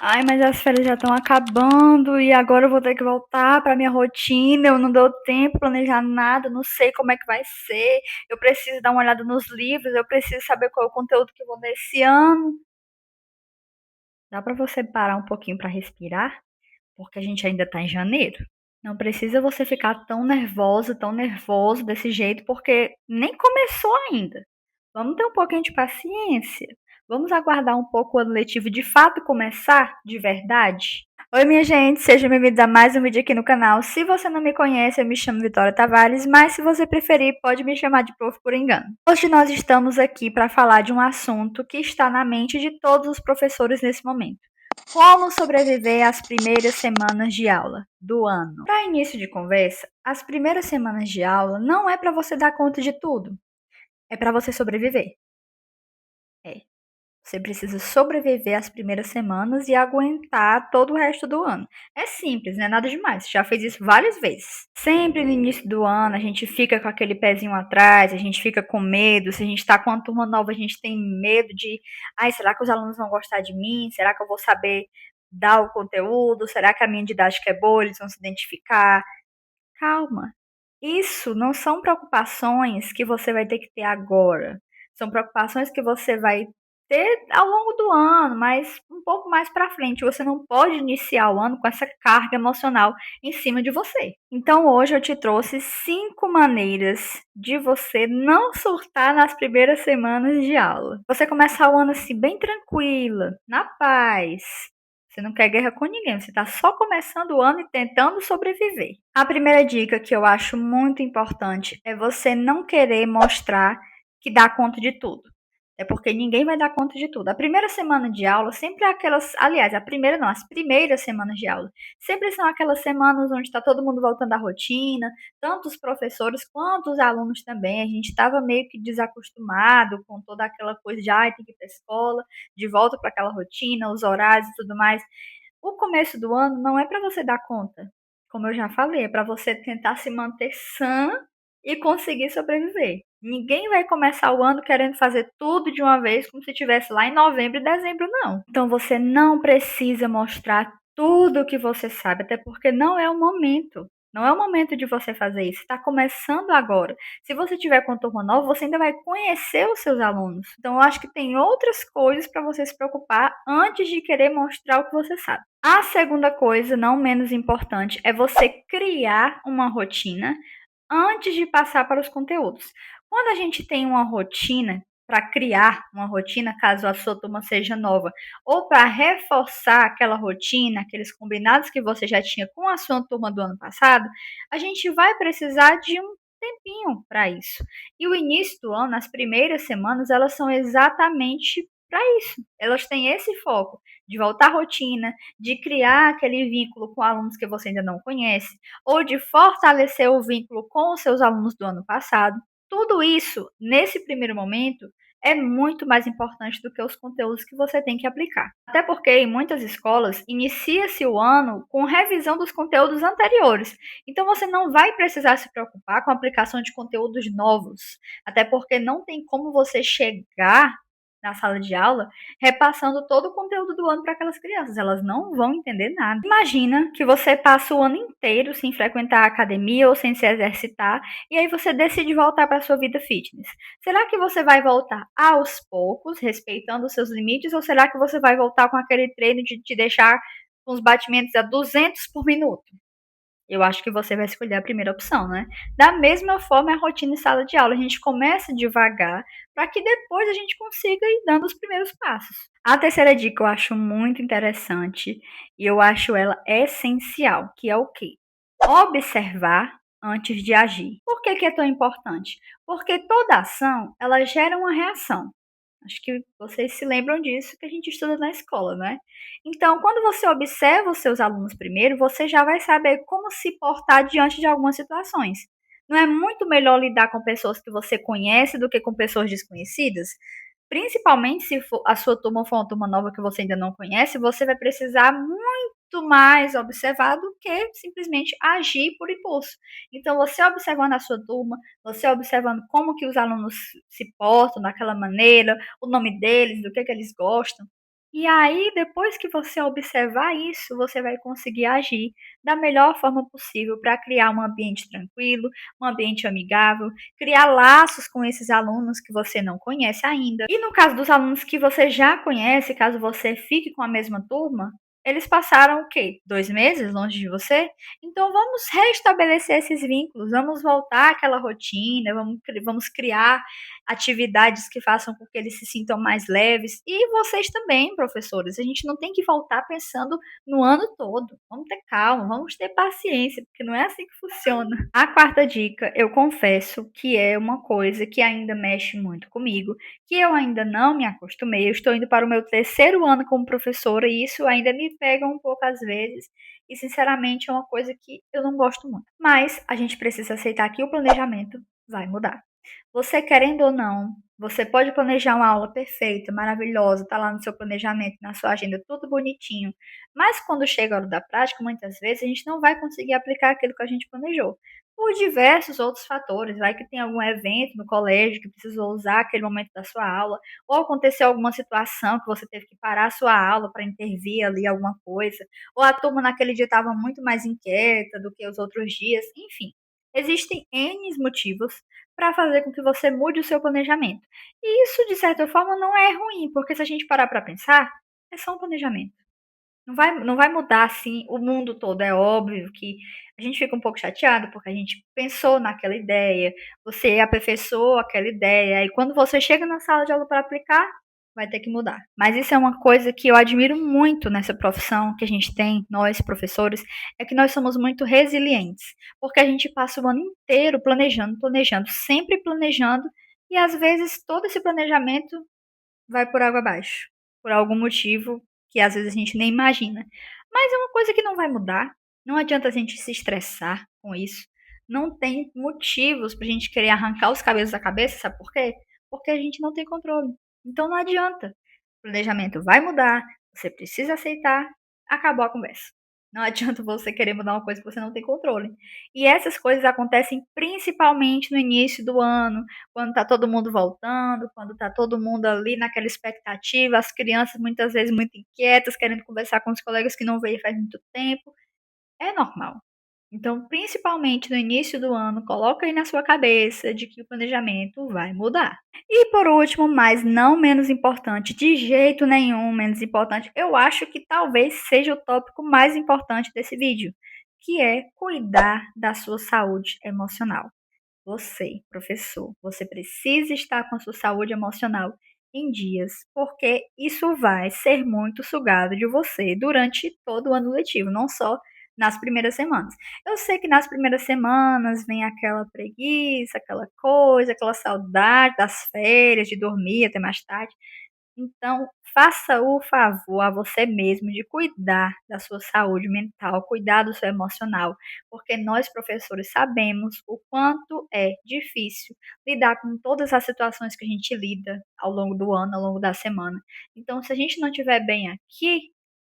Ai, mas as férias já estão acabando e agora eu vou ter que voltar para minha rotina. Eu não deu tempo de planejar nada, não sei como é que vai ser. Eu preciso dar uma olhada nos livros, eu preciso saber qual é o conteúdo que eu vou ler esse ano. Dá para você parar um pouquinho para respirar? Porque a gente ainda está em janeiro. Não precisa você ficar tão nervosa, tão nervoso desse jeito, porque nem começou ainda. Vamos ter um pouquinho de paciência. Vamos aguardar um pouco o ano letivo de fato começar de verdade? Oi, minha gente, sejam bem-vindos a mais um vídeo aqui no canal. Se você não me conhece, eu me chamo Vitória Tavares, mas se você preferir, pode me chamar de prof por engano. Hoje nós estamos aqui para falar de um assunto que está na mente de todos os professores nesse momento. Como sobreviver às primeiras semanas de aula do ano? Para início de conversa, as primeiras semanas de aula não é para você dar conta de tudo, é para você sobreviver. É. Você precisa sobreviver às primeiras semanas e aguentar todo o resto do ano. É simples, não é nada demais. Você já fez isso várias vezes. Sempre no início do ano a gente fica com aquele pezinho atrás, a gente fica com medo. Se a gente está com uma turma nova, a gente tem medo de, ai, será que os alunos vão gostar de mim? Será que eu vou saber dar o conteúdo? Será que a minha didática é boa? Eles vão se identificar? Calma. Isso não são preocupações que você vai ter que ter agora. São preocupações que você vai ter ao longo do ano, mas um pouco mais para frente. Você não pode iniciar o ano com essa carga emocional em cima de você. Então hoje eu te trouxe 5 maneiras de você não surtar nas primeiras semanas de aula. Você começar o ano assim bem tranquila, na paz. Você não quer guerra com ninguém, você está só começando o ano e tentando sobreviver. A primeira dica que eu acho muito importante é você não querer mostrar que dá conta de tudo. É porque ninguém vai dar conta de tudo. A primeira semana de aula sempre é aquelas. Aliás, a primeira não, as primeiras semanas de aula. Sempre são aquelas semanas onde está todo mundo voltando à rotina, tanto os professores quanto os alunos também. A gente estava meio que desacostumado com toda aquela coisa de, ai, tem que ir para a escola, de volta para aquela rotina, os horários e tudo mais. O começo do ano não é para você dar conta, como eu já falei, é para você tentar se manter sã e conseguir sobreviver. Ninguém vai começar o ano querendo fazer tudo de uma vez, como se estivesse lá em novembro e dezembro, não. Então você não precisa mostrar tudo o que você sabe, até porque não é o momento. Não é o momento de você fazer isso. Está começando agora. Se você tiver com turma nova, você ainda vai conhecer os seus alunos. Então, eu acho que tem outras coisas para você se preocupar antes de querer mostrar o que você sabe. A segunda coisa, não menos importante, é você criar uma rotina antes de passar para os conteúdos. Quando a gente tem uma rotina, para criar uma rotina, caso a sua turma seja nova, ou para reforçar aquela rotina, aqueles combinados que você já tinha com a sua turma do ano passado, a gente vai precisar de um tempinho para isso. E o início do ano, as primeiras semanas, elas são exatamente para isso. Elas têm esse foco de voltar à rotina, de criar aquele vínculo com alunos que você ainda não conhece, ou de fortalecer o vínculo com os seus alunos do ano passado. Tudo isso, nesse primeiro momento, é muito mais importante do que os conteúdos que você tem que aplicar. Até porque em muitas escolas inicia-se o ano com revisão dos conteúdos anteriores. Então você não vai precisar se preocupar com a aplicação de conteúdos novos. Até porque não tem como você chegar na sala de aula repassando todo o conteúdo do ano para aquelas crianças. Elas não vão entender nada. Imagina que você passa o ano inteiro sem frequentar a academia ou sem se exercitar e aí você decide voltar para a sua vida fitness. Será que você vai voltar aos poucos, respeitando os seus limites, ou será que você vai voltar com aquele treino de te deixar com os batimentos a 200 por minuto? Eu acho que você vai escolher a primeira opção, né? Da mesma forma, a rotina em sala de aula. A gente começa devagar para que depois a gente consiga ir dando os primeiros passos. A terceira dica eu acho muito interessante e eu acho ela essencial, que é o quê? Observar antes de agir. Por que que é tão importante? Porque toda ação, ela gera uma reação. Acho que vocês se lembram disso que a gente estuda na escola, né? Então, quando você observa os seus alunos primeiro, você já vai saber como se portar diante de algumas situações. Não é muito melhor lidar com pessoas que você conhece do que com pessoas desconhecidas? Principalmente se for, a sua turma for uma turma nova que você ainda não conhece, você vai precisar muito mais observar do que simplesmente agir por impulso. Então, você observando a sua turma, você observando como que os alunos se portam daquela maneira, o nome deles, do que eles gostam, E aí, depois que você observar isso, você vai conseguir agir da melhor forma possível para criar um ambiente tranquilo, um ambiente amigável, criar laços com esses alunos que você não conhece ainda. E no caso dos alunos que você já conhece, caso você fique com a mesma turma, eles passaram o quê? 2 meses longe de você? Então vamos restabelecer esses vínculos, vamos voltar àquela rotina, vamos criar atividades que façam com que eles se sintam mais leves. E vocês também, professores, a gente não tem que voltar pensando no ano todo. Vamos ter calma, vamos ter paciência, porque não é assim que funciona. A quarta dica, eu confesso que é uma coisa que ainda mexe muito comigo, que eu ainda não me acostumei. Eu estou indo para o meu terceiro ano como professora e isso ainda me pega um pouco às vezes. E, sinceramente, é uma coisa que eu não gosto muito. Mas a gente precisa aceitar que o planejamento vai mudar. Você querendo ou não, você pode planejar uma aula perfeita, maravilhosa, tá lá no seu planejamento, na sua agenda, tudo bonitinho. Mas quando chega a hora da prática, muitas vezes a gente não vai conseguir aplicar aquilo que a gente planejou. Por diversos outros fatores, vai que tem algum evento no colégio que precisou usar aquele momento da sua aula, ou aconteceu alguma situação que você teve que parar a sua aula para intervir ali alguma coisa, ou a turma naquele dia estava muito mais inquieta do que os outros dias, enfim. Existem N motivos para fazer com que você mude o seu planejamento. E isso, de certa forma, não é ruim, porque se a gente parar para pensar, é só um planejamento. Não vai mudar assim o mundo todo. É óbvio que a gente fica um pouco chateado porque a gente pensou naquela ideia, você aperfeiçoou aquela ideia, e quando você chega na sala de aula para aplicar, vai ter que mudar. Mas isso é uma coisa que eu admiro muito nessa profissão que a gente tem, nós professores, é que nós somos muito resilientes, porque a gente passa o ano inteiro planejando, planejando, sempre planejando, e às vezes todo esse planejamento vai por água abaixo, por algum motivo que às vezes a gente nem imagina. Mas é uma coisa que não vai mudar. Não adianta a gente se estressar com isso. Não tem motivos pra gente querer arrancar os cabelos da cabeça, sabe por quê? Porque a gente não tem controle. Então não adianta. O planejamento vai mudar, você precisa aceitar, acabou a conversa. Não adianta você querer mudar uma coisa que você não tem controle. E essas coisas acontecem principalmente no início do ano, quando está todo mundo voltando, quando está todo mundo ali naquela expectativa, as crianças muitas vezes muito inquietas, querendo conversar com os colegas que não veem faz muito tempo, é normal. Então, principalmente no início do ano, coloca aí na sua cabeça de que o planejamento vai mudar. E por último, mas não menos importante, de jeito nenhum menos importante, eu acho que talvez seja o tópico mais importante desse vídeo, que é cuidar da sua saúde emocional. Você, professor, você precisa estar com a sua saúde emocional em dias, porque isso vai ser muito sugado de você durante todo o ano letivo, não só nas primeiras semanas. Eu sei que nas primeiras semanas vem aquela preguiça, aquela coisa, aquela saudade das férias, de dormir até mais tarde. Então, faça o favor a você mesmo de cuidar da sua saúde mental, cuidar do seu emocional, porque nós, professores, sabemos o quanto é difícil lidar com todas as situações que a gente lida ao longo do ano, ao longo da semana. Então, se a gente não estiver bem aqui,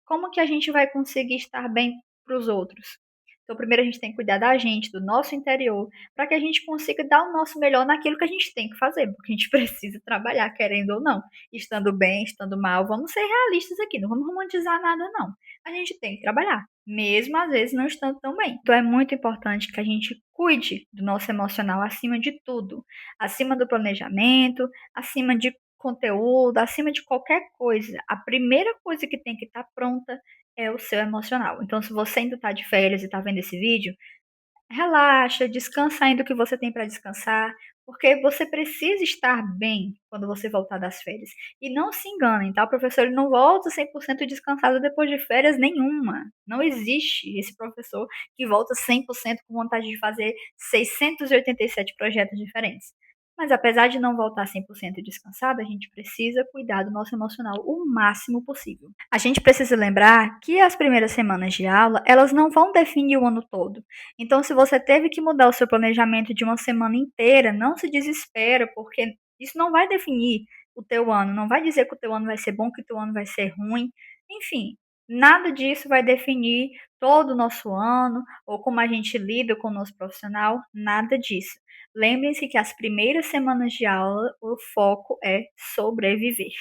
como que a gente vai conseguir estar bem para os outros? Então, primeiro a gente tem que cuidar da gente, do nosso interior, para que a gente consiga dar o nosso melhor naquilo que a gente tem que fazer, porque a gente precisa trabalhar, querendo ou não, estando bem, estando mal, vamos ser realistas aqui, não vamos romantizar nada, não. A gente tem que trabalhar, mesmo às vezes não estando tão bem. Então é muito importante que a gente cuide do nosso emocional acima de tudo, acima do planejamento, acima de conteúdo, acima de qualquer coisa. A primeira coisa que tem que estar pronta é o seu emocional. Então, se você ainda está de férias e está vendo esse vídeo, relaxa, descansa ainda o que você tem para descansar, porque você precisa estar bem quando você voltar das férias. E não se enganem, tá? O professor ele não volta 100% descansado depois de férias nenhuma. Não existe esse professor que volta 100% com vontade de fazer 687 projetos diferentes. Mas apesar de não voltar 100% descansado, a gente precisa cuidar do nosso emocional o máximo possível. A gente precisa lembrar que as primeiras semanas de aula, elas não vão definir o ano todo. Então, se você teve que mudar o seu planejamento de uma semana inteira, não se desespera, porque isso não vai definir o teu ano, não vai dizer que o teu ano vai ser bom, que o teu ano vai ser ruim. Enfim, nada disso vai definir todo o nosso ano ou como a gente lida com o nosso profissional, nada disso. Lembrem-se que as primeiras semanas de aula, o foco é sobreviver.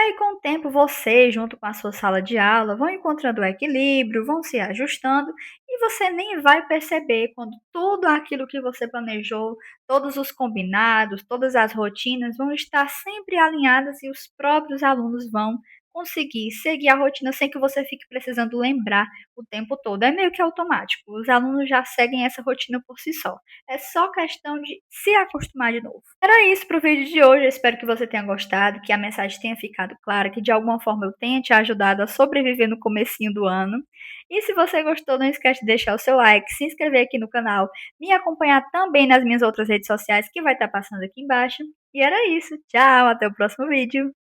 E aí, com o tempo, você, junto com a sua sala de aula, vão encontrando o equilíbrio, vão se ajustando e você nem vai perceber quando tudo aquilo que você planejou, todos os combinados, todas as rotinas vão estar sempre alinhadas e os próprios alunos vão conseguir seguir a rotina sem que você fique precisando lembrar o tempo todo. É meio que automático. Os alunos já seguem essa rotina por si só. É só questão de se acostumar de novo. Era isso para o vídeo de hoje. Eu espero que você tenha gostado, que a mensagem tenha ficado clara, que de alguma forma eu tenha te ajudado a sobreviver no comecinho do ano. E se você gostou, não esquece de deixar o seu like, se inscrever aqui no canal, me acompanhar também nas minhas outras redes sociais que vai estar passando aqui embaixo. E era isso. Tchau, até o próximo vídeo.